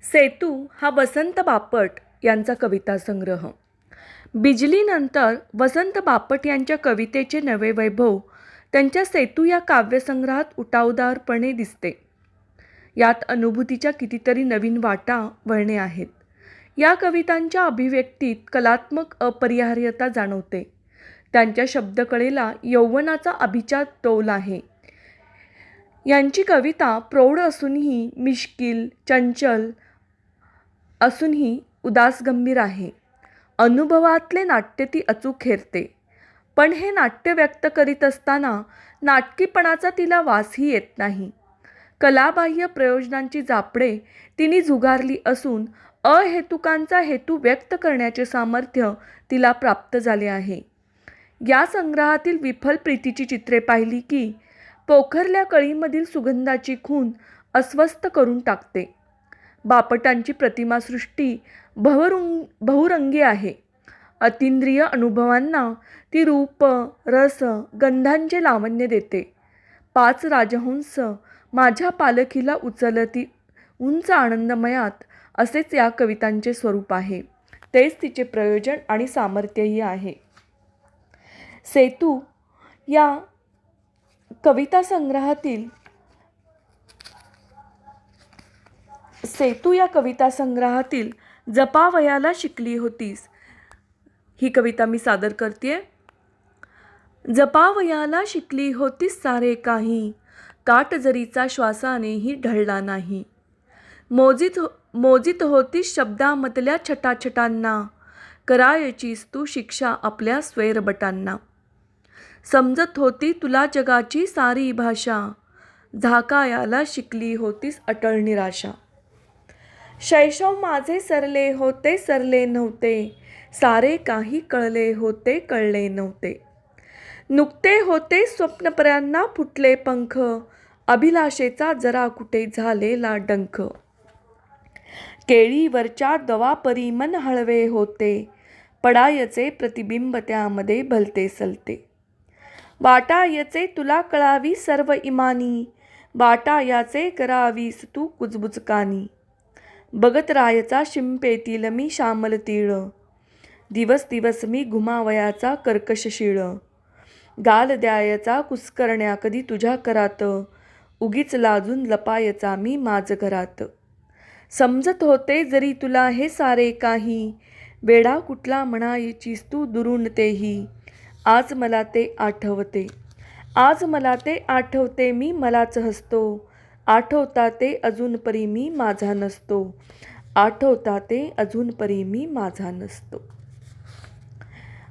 सेतू हा वसंत बापट यांचा कविता संग्रह. बिजलीनंतर वसंत बापट यांच्या कवितेचे नवे वैभव त्यांच्या सेतू या काव्यसंग्रहात उठावदारपणे दिसते. यात अनुभूतीच्या कितीतरी नवीन वाटा वळणे आहेत. या कवितांच्या अभिव्यक्तीत कलात्मक अपरिहार्यता जाणवते. त्यांच्या शब्दकळेला यौवनाचा अभिजात डोल आहे. यांची कविता प्रौढ असूनही मिश्किल, चंचल असूनही उदास गंभीर आहे. अनुभवातले नाट्य ती अचूक हेरते. पण हे नाट्य व्यक्त करीत असताना नाटकीपणाचा तिला वासही येत नाही. कलाबाह्य प्रयोजनांची जापडे तिने झुगारली असून अहेतुकांचा हेतू व्यक्त करण्याचे सामर्थ्य तिला प्राप्त झाले आहे. या संग्रहातील विफल प्रीतीची चित्रे पाहिली की पोखरल्या कळीमधील सुगंधाची खून अस्वस्थ करून टाकते. बापटांची प्रतिमासृष्टी बहुरंगी आहे. अतींद्रिय अनुभवांना ती रूप, रस, गंधांचे लावण्य देते. 5 राजहंस माझ्या पालखीला उचलती उंच आनंदमयात, असेच या कवितांचे स्वरूप आहे. तेच तिचे प्रयोजन आणि सामर्थ्यही आहे. सेतू या कविता संग्रहातील जपावयाला शिकली होतीस ही कविता मी सादर करते. जपावयाला शिकली होतीस सारे काही, काटजरीचा श्वासानेही ढळला नाही. मोजीत होतीस शब्दामधल्या छटाछटांना, करायचीस तू शिक्षा आपल्या स्वैरबटांना. समजत होती तुला जगाची सारी भाषा, झाकायाला शिकली होतीस अटळ निराशा. शैशव माझे सरले होते सरले नव्हते, सारे काही कळले होते कळले नव्हते. नुकते होते स्वप्नपऱ्यांना फुटले पंख, अभिलाषेचा जरा कुठे झालेला डंख. केळीवरच्या दवापरी मन हळवे होते, पडायचे प्रतिबिंब त्यामध्ये भलते सलते. वाटायचे तुला कळावी सर्व इमानी, वाटायाचे करावीस तू कुजबुजकानी. बघत राहायचा शिंपेतील मी श्यामल तीळ, दिवस दिवस मी घुमावयाचा कर्कश शीळ. गाल द्यायचा कुस्करण्या कधी तुझ्या करात, उगीच लाजून लपायचा मी माझ घरात. समजत होते जरी तुला हे सारे काही, वेडा कुठला म्हणायचीस तू दुरून तेही. आज मला ते आठवते, आज मला ते आठवते, मी मलाच हसतो. आठवता ते अजून परी मी माझा नसतो, आठवता ते अजून परी मी माझा नसतो.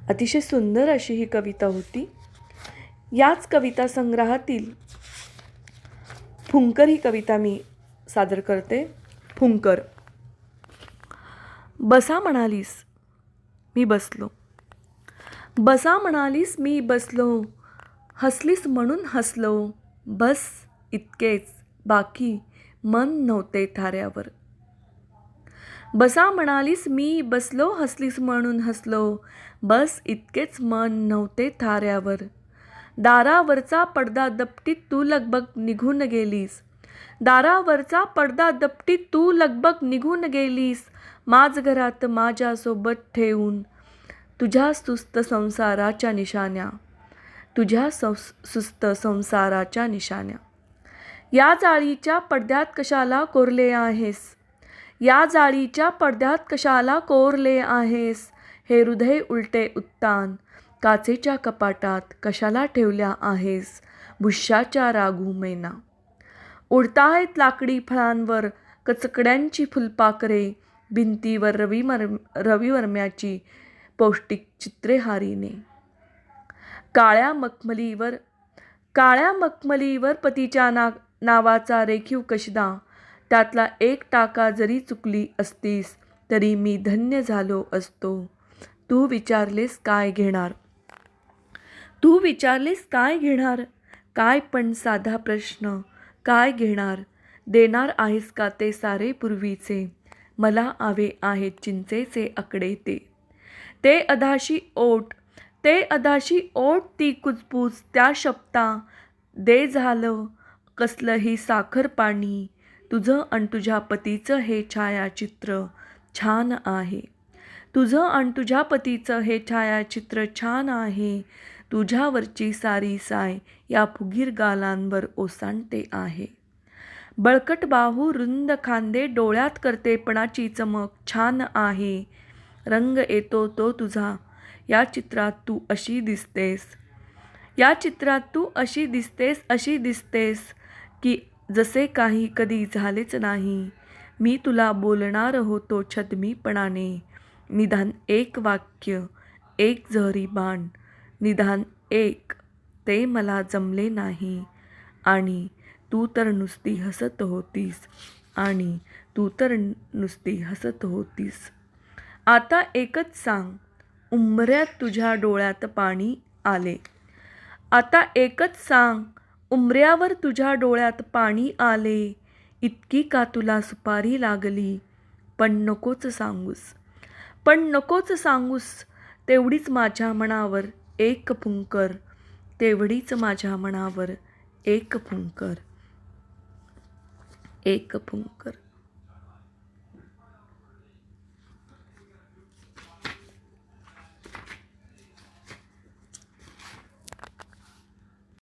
अतिशय सुंदर अशी ही कविता होती. याच कविता संग्रहातील फुंकर ही कविता मी सादर करते. फुंकर. बसा म्हणालीस मी बसलो, बसा म्हणालीस मी बसलो, हसलीस म्हणून हसलो. बस इतकेच, बाकी मन नव्हते थाऱ्यावर. बसा म्हणालीस मी बसलो, हसलीस म्हणून हसलो. बस इतकेच, मन नव्हते थाऱ्यावर. दारावरचा पडदा दपटीत तू लगबग निघून गेलीस, दारावरचा पडदा दपटीत तू लगबग निघून गेलीस. माझ घरात माझ्यासोबत ठेवून तुझ्या सुस्त संसाराच्या निशाण्या, तुझ्या सुस्त संसाराच्या निशाण्या. या जाळीच्या पडद्यात कशाला कोरले आहेस, या जाळीच्या पडद्यात कशाला कोरले आहेस. हे हृदय उलटे उत्तान काचेच्या कपाटात कशाला ठेवल्या आहेस. भुश्याच्या रागू मैना. उडताहेत लाकडी फळांवर कचकड्यांची फुलपाखरे, भिंतीवर रविवर्म्याची पौष्टिक चित्रे हारीने. काळ्या मखमलीवर पतीच्या नावाचा रेखीव कशदा, त्यातला एक टाका जरी चुकली असतीस तरी मी धन्य झालो असतो. तू विचारलेस काय घेणार, तू विचारलेस काय घेणार. काय पण साधा प्रश्न, काय घेणार. देणार आहेस का ते सारे पूर्वीचे, मला हवे आहेत चिंचेचे आकडे ते. ते अधाशी ओठ, ते अधाशी ओठ ती कुजबूज त्या शपथा. दे झालं कसलंही साखर पाणी, तुझं अन तुझ्या पतीचं हे छायाचित्र छान आहे. तुझं अन तुझ्या पतीचं हे छायाचित्र छान आहे. तुझ्यावरची सारी साय या फुगीर गालांवर ओसांडते आहे. बळकट बाहू रुंद खांदे डोळ्यात करतेपणाची चमक छान आहे. रंग येतो तो तुझा या चित्रात तू अशी दिसतेस. या चित्रात तू अशी दिसतेस की जसे काही कधी झालेच नाही. मी तुला बोलणार होतो छद्मीपणाने. निदान एक वाक्य, एक जहरी बाण, निदान एक, ते मला जमले नाही. आणि तू तर नुसती हसत होतीस. आता एकच सांग, उंबऱ्यात तुझ्या डोळ्यात पाणी आले. आता एकच सांग, उंबऱ्यावर तुझ्या डोळ्यात पाणी आले. इतकी का तुला सुपारी लागली? पण नकोच सांगूस. तेवढीच माझ्या मनावर एक फुंकर. तेवढीच माझ्या मनावर एक फुंकर.